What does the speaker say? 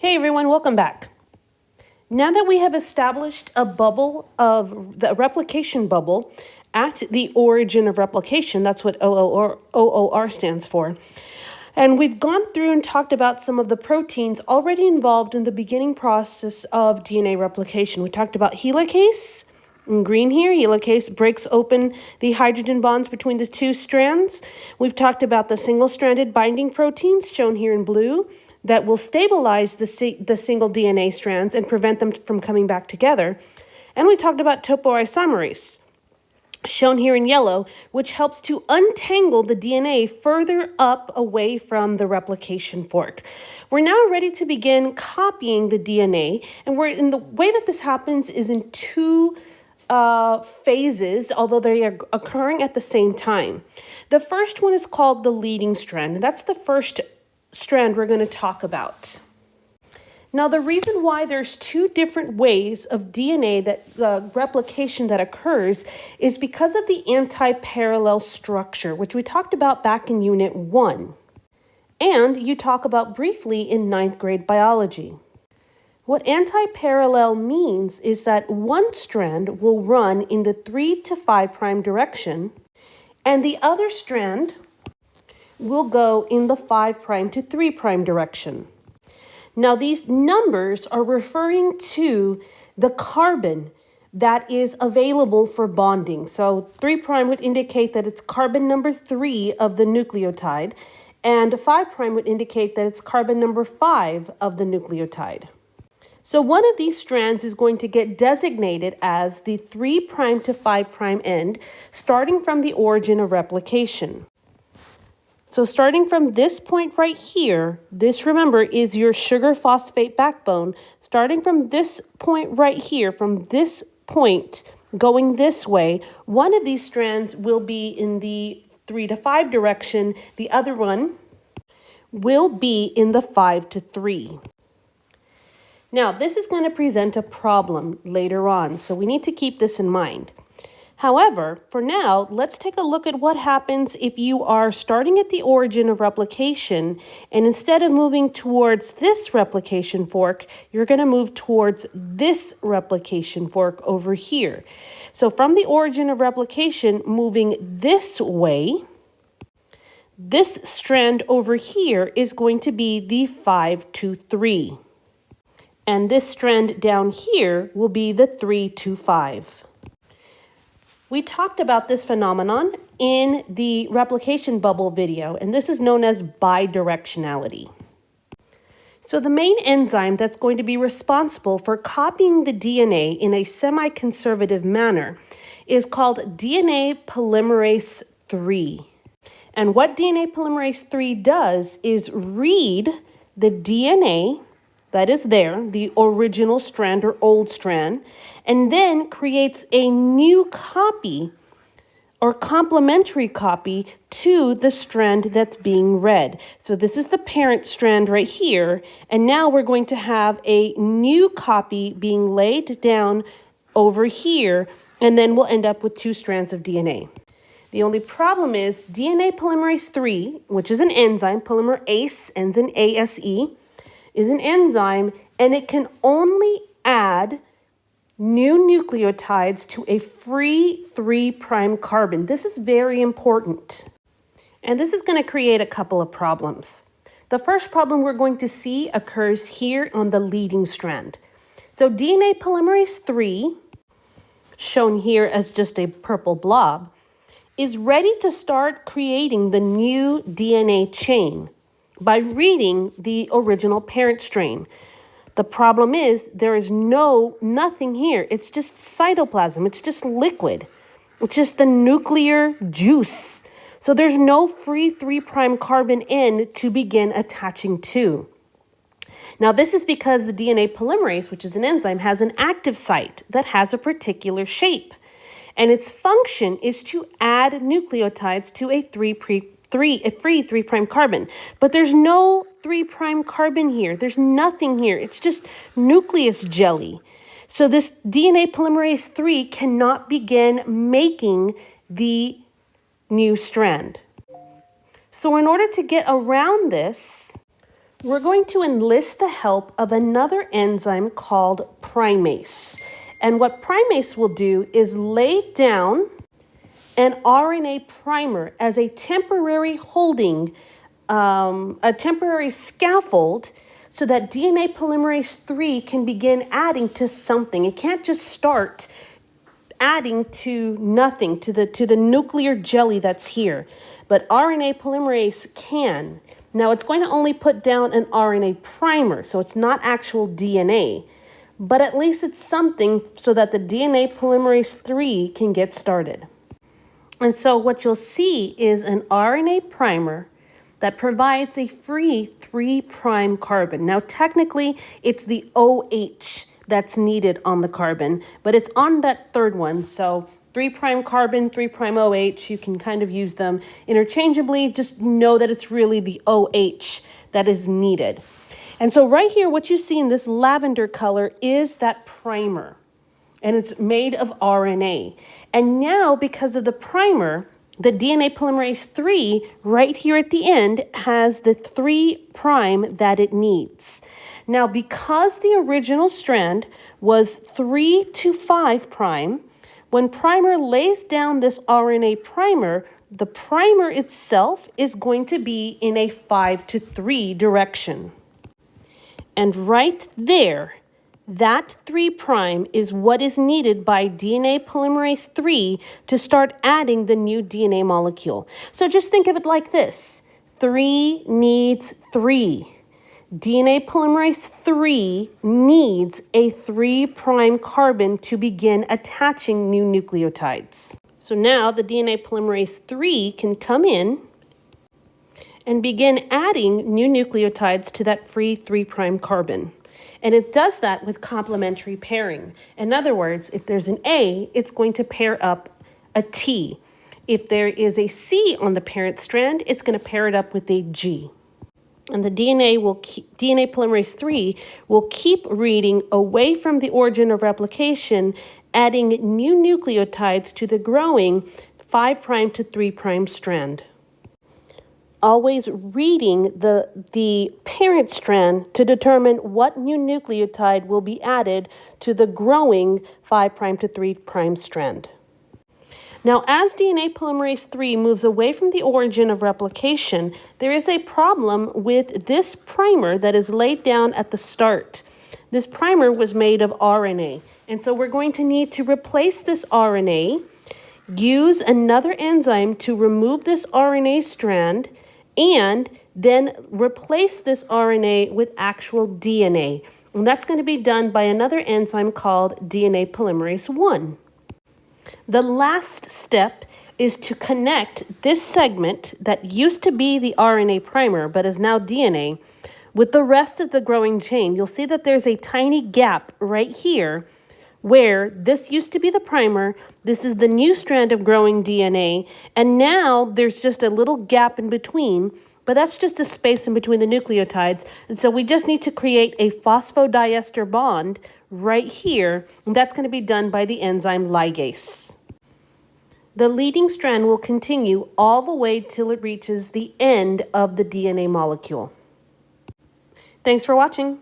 Hey everyone, welcome back. Now that we have established a bubble of the replication bubble at the origin of replication, that's what OOR stands for. And we've gone through and talked about some of the proteins already involved in the beginning process of DNA replication. We talked about helicase. In green here, helicase breaks open the hydrogen bonds between the two strands. We've talked about the single-stranded binding proteins, shown here in blue, that will stabilize the single DNA strands and prevent them from coming back together. And we talked about topoisomerase, shown here in yellow, which helps to untangle the DNA further up away from the replication fork. We're now ready to begin copying the DNA, and the way that this happens is in two phases, although they are occurring at the same time. The first one is called the leading strand, and that's the first strand we're going to talk about. Now, the reason why there's two different ways of DNA replication that occurs is because of the antiparallel structure, which we talked about back in Unit 1, and you talk about briefly in 9th grade biology. What antiparallel means is that one strand will run in the 3 to 5 prime direction, and the other strand will go in the 5 prime to 3 prime direction. Now, these numbers are referring to the carbon that is available for bonding. So 3 prime would indicate that it's carbon number 3 of the nucleotide, and 5 prime would indicate that it's carbon number 5 of the nucleotide. So one of these strands is going to get designated as the 3 prime to 5 prime end, starting from the origin of replication. So starting from this point right here, this, remember, is your sugar phosphate backbone. Starting from this point right here, from this point going this way, one of these strands will be in the 3 to 5 direction. The other one will be in the 5 to 3. Now, this is going to present a problem later on, so we need to keep this in mind. However, for now, let's take a look at what happens if you are starting at the origin of replication, and instead of moving towards this replication fork, you're going to move towards this replication fork over here. So from the origin of replication, moving this way, this strand over here is going to be the 5 to 3. And this strand down here will be the 3 to 5. We talked about this phenomenon in the replication bubble video, and this is known as bidirectionality. So the main enzyme that's going to be responsible for copying the DNA in a semi-conservative manner is called DNA polymerase 3. And what DNA polymerase 3 does is read the DNA that is there, the original strand or old strand, and then creates a new copy or complementary copy to the strand that's being read. So this is the parent strand right here, and now we're going to have a new copy being laid down over here, and then we'll end up with 2 strands of DNA. The only problem is DNA polymerase 3, which is an enzyme, polymerase ends in ASE, is an enzyme, and it can only add new nucleotides to a free 3 prime carbon. This is very important. And this is going to create a couple of problems. The first problem we're going to see occurs here on the leading strand. So DNA polymerase 3, shown here as just a purple blob, is ready to start creating the new DNA chain by reading the original parent strain. The problem is there is nothing here. It's just cytoplasm. It's just liquid. It's just the nuclear juice. So there's no free 3 prime carbon end to begin attaching to. Now, this is because the DNA polymerase, which is an enzyme, has an active site that has a particular shape. And its function is to add nucleotides to a free 3 prime carbon. But there's no 3 prime carbon here. There's nothing here. It's just nucleus jelly. So this DNA polymerase 3 cannot begin making the new strand. So in order to get around this, we're going to enlist the help of another enzyme called primase. And what primase will do is lay down an RNA primer as a temporary holding, a temporary scaffold, so that DNA polymerase 3 can begin adding to something. It can't just start adding to nothing, to the nuclear jelly that's here. But RNA polymerase can. Now it's going to only put down an RNA primer, so it's not actual DNA. But at least it's something so that the DNA polymerase 3 can get started. And so what you'll see is an RNA primer that provides a free 3' carbon. Now technically it's the OH that's needed on the carbon, but it's on that third one. So 3' carbon, 3' OH, you can kind of use them interchangeably. Just know that it's really the OH that is needed. And so right here, what you see in this lavender color is that primer, and it's made of RNA. And now, because of the primer, the DNA polymerase 3 right here at the end has the 3' that it needs. Now, because the original strand was 3 to 5', when primer lays down this RNA primer, the primer itself is going to be in a 5 to 3 direction. And right there, that 3' is what is needed by DNA polymerase 3 to start adding the new DNA molecule. So just think of it like this. 3 needs 3. DNA polymerase 3 needs a 3' carbon to begin attaching new nucleotides. So now the DNA polymerase 3 can come in and begin adding new nucleotides to that free 3' carbon. And it does that with complementary pairing. In other words, if there's an A, it's going to pair up a T. If there is a C on the parent strand, it's going to pair it up with a G. And the DNA polymerase 3 will keep reading away from the origin of replication, adding new nucleotides to the growing 5' to 3' strand. Always reading the parent strand to determine what new nucleotide will be added to the growing 5' to 3' strand. Now, as DNA polymerase 3 moves away from the origin of replication, there is a problem with this primer that is laid down at the start. This primer was made of RNA, and so we're going to need to replace this RNA, use another enzyme to remove this RNA strand, and then replace this RNA with actual DNA. And that's going to be done by another enzyme called DNA polymerase 1. The last step is to connect this segment that used to be the RNA primer but is now DNA with the rest of the growing chain. You'll see that there's a tiny gap right here where this used to be the primer, this is the new strand of growing DNA, and now there's just a little gap in between, but that's just a space in between the nucleotides, and so we just need to create a phosphodiester bond right here, and that's going to be done by the enzyme ligase. The leading strand will continue all the way till it reaches the end of the DNA molecule. Thanks for watching.